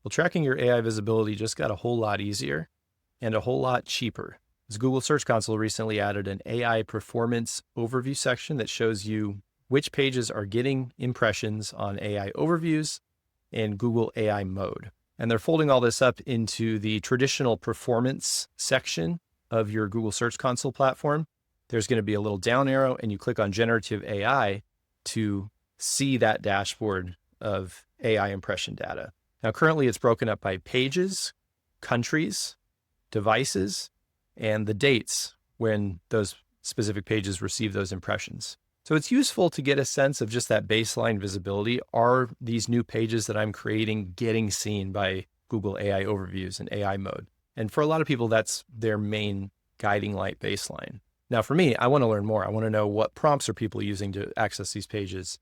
Well, tracking your AI visibility just got a whole lot easier and a whole lot cheaper. As Google Search Console recently added an AI performance overview section that shows you which pages are getting impressions on AI overviews in Google AI mode. And they're folding all this up into the traditional performance section of your Google Search Console platform. There's going to be a little down arrow, and you click on Generative AI to see that dashboard of AI impression data. Now, currently it's broken up by pages, countries, devices, and the dates when those specific pages receive those impressions. So it's useful to get a sense of just that baseline visibility. Are these new pages that I'm creating getting seen by Google AI overviews and AI mode? And for a lot of people, that's their main guiding light baseline. Now, for me, I want to learn more. I want to know what prompts are people using to access these pages?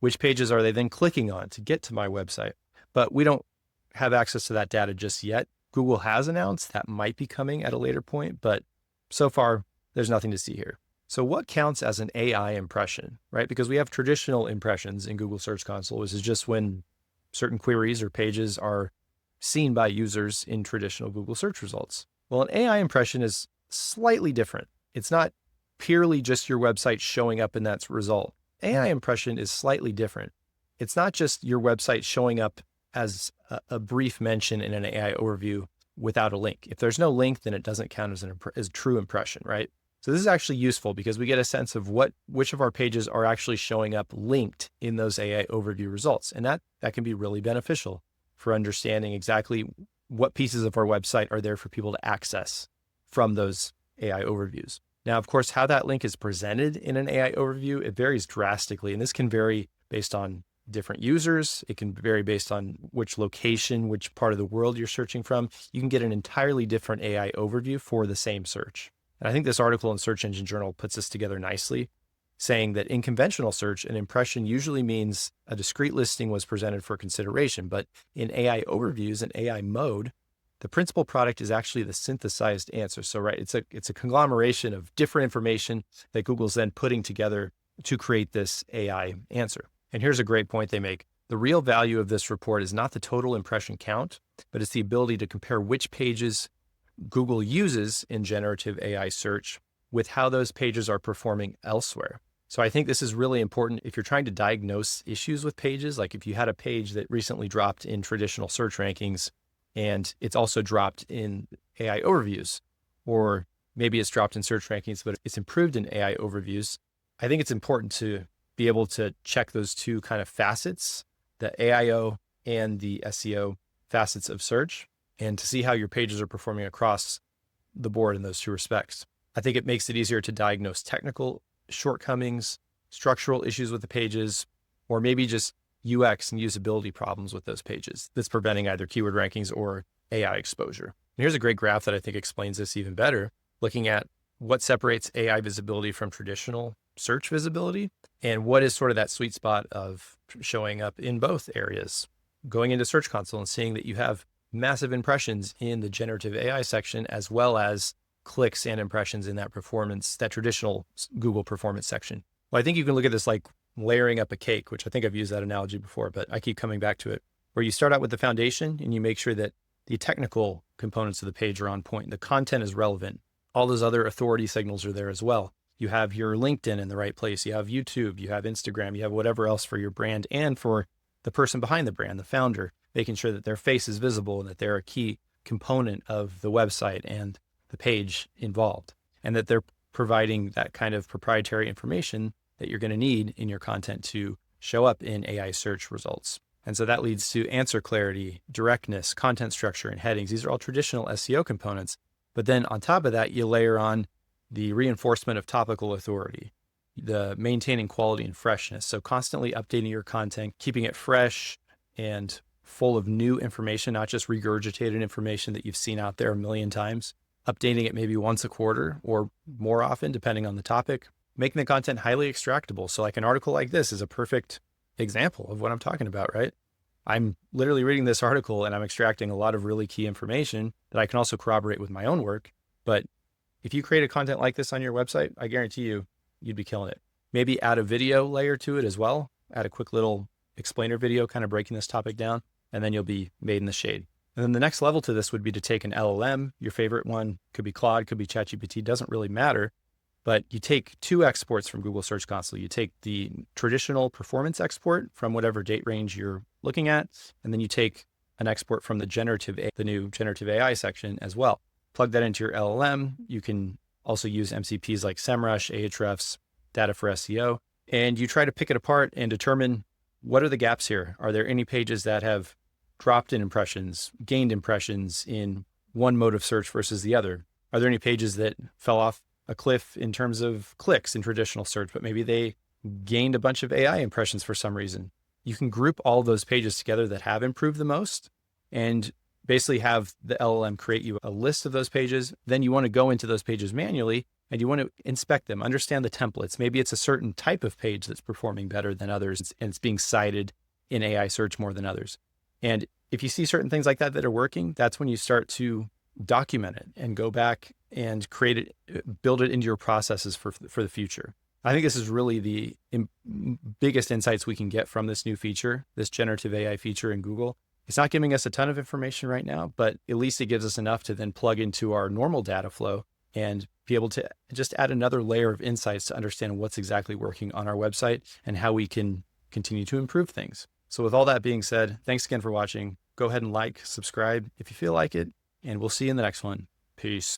Which pages are they then clicking on to get to my website? But we don't have access to that data just yet. Google has announced that might be coming at a later point, but so far, there's nothing to see here. So what counts as an AI impression, right? Because we have traditional impressions in Google Search Console. This is just when certain queries or pages are seen by users in traditional Google search results. Well, an AI impression is slightly different. It's not purely just your website showing up in that result. AI impression is slightly different. It's not just your website showing up as a brief mention in an AI overview without a link. If there's no link, then it doesn't count as a true impression, right? So this is actually useful because we get a sense of which of our pages are actually showing up linked in those AI overview results. And that can be really beneficial for understanding exactly what pieces of our website are there for people to access from those AI overviews. Now, of course, how that link is presented in an AI overview, it varies drastically. And this can vary based on different users. It can vary based on which location, which part of the world you're searching from. You can get an entirely different AI overview for the same search. And I think this article in Search Engine Journal puts this together nicely, saying that in conventional search, an impression usually means a discrete listing was presented for consideration. But in AI overviews and AI mode, the principal product is actually the synthesized answer. So, right, it's a conglomeration of different information that Google's then putting together to create this AI answer. And here's a great point they make. The real value of this report is not the total impression count, but it's the ability to compare which pages Google uses in generative AI search with how those pages are performing elsewhere. So I think this is really important if you're trying to diagnose issues with pages, like if you had a page that recently dropped in traditional search rankings and it's also dropped in AI overviews, or maybe it's dropped in search rankings, but it's improved in AI overviews. I think it's important to be able to check those two kind of facets, the AIO and the SEO facets of search, and to see how your pages are performing across the board in those two respects. I think it makes it easier to diagnose technical shortcomings, structural issues with the pages, or maybe just UX and usability problems with those pages that's preventing either keyword rankings or AI exposure. And here's a great graph that I think explains this even better, looking at what separates AI visibility from traditional search visibility and what is sort of that sweet spot of showing up in both areas. Going into Search Console and seeing that you have massive impressions in the generative AI section, as well as clicks and impressions in that traditional Google performance section. Well, I think you can look at this like layering up a cake, which I think I've used that analogy before, but I keep coming back to it, where you start out with the foundation and you make sure that the technical components of the page are on point. The content is relevant. All those other authority signals are there as well. You have your LinkedIn in the right place. You have YouTube, you have Instagram, you have whatever else for your brand and for the person behind the brand, the founder, making sure that their face is visible and that they're a key component of the website and the page involved, and that they're providing that kind of proprietary information that you're going to need in your content to show up in AI search results. And so that leads to answer clarity, directness, content structure, and headings. These are all traditional SEO components. But then on top of that, you layer on the reinforcement of topical authority, the maintaining quality and freshness. So constantly updating your content, keeping it fresh and full of new information, not just regurgitated information that you've seen out there a million times, updating it maybe once a quarter or more often, depending on the topic, making the content highly extractable. So like an article like this is a perfect example of what I'm talking about, right? I'm literally reading this article and I'm extracting a lot of really key information that I can also corroborate with my own work. But if you create a content like this on your website, I guarantee you'd be killing it. Maybe add a video layer to it as well. Add a quick little explainer video kind of breaking this topic down. and then you'll be made in the shade. And then the next level to this would be to take an LLM, your favorite one, could be Claude, could be ChatGPT, doesn't really matter. But you take two exports from Google Search Console. You take the traditional performance export from whatever date range you're looking at, and then you take an export from the new generative AI section as well. Plug that into your LLM. You can also use MCPs like SEMrush, Ahrefs, data for SEO, and you try to pick it apart and determine what are the gaps here. Are there any pages that have dropped in impressions, gained impressions in one mode of search versus the other? Are there any pages that fell off a cliff in terms of clicks in traditional search, but maybe they gained a bunch of AI impressions for some reason? You can group all those pages together that have improved the most and basically have the LLM create you a list of those pages. Then you want to go into those pages manually and you want to inspect them, understand the templates. Maybe it's a certain type of page that's performing better than others and it's being cited in AI search more than others. And if you see certain things like that that are working, that's when you start to document it and go back and create it, build it into your processes for the future. I think this is really the biggest insights we can get from this new feature, this generative AI feature in Google. It's not giving us a ton of information right now, but at least it gives us enough to then plug into our normal data flow and be able to just add another layer of insights to understand what's exactly working on our website and how we can continue to improve things. So with all that being said, thanks again for watching. Go ahead and like, subscribe if you feel like it, and we'll see you in the next one. Peace.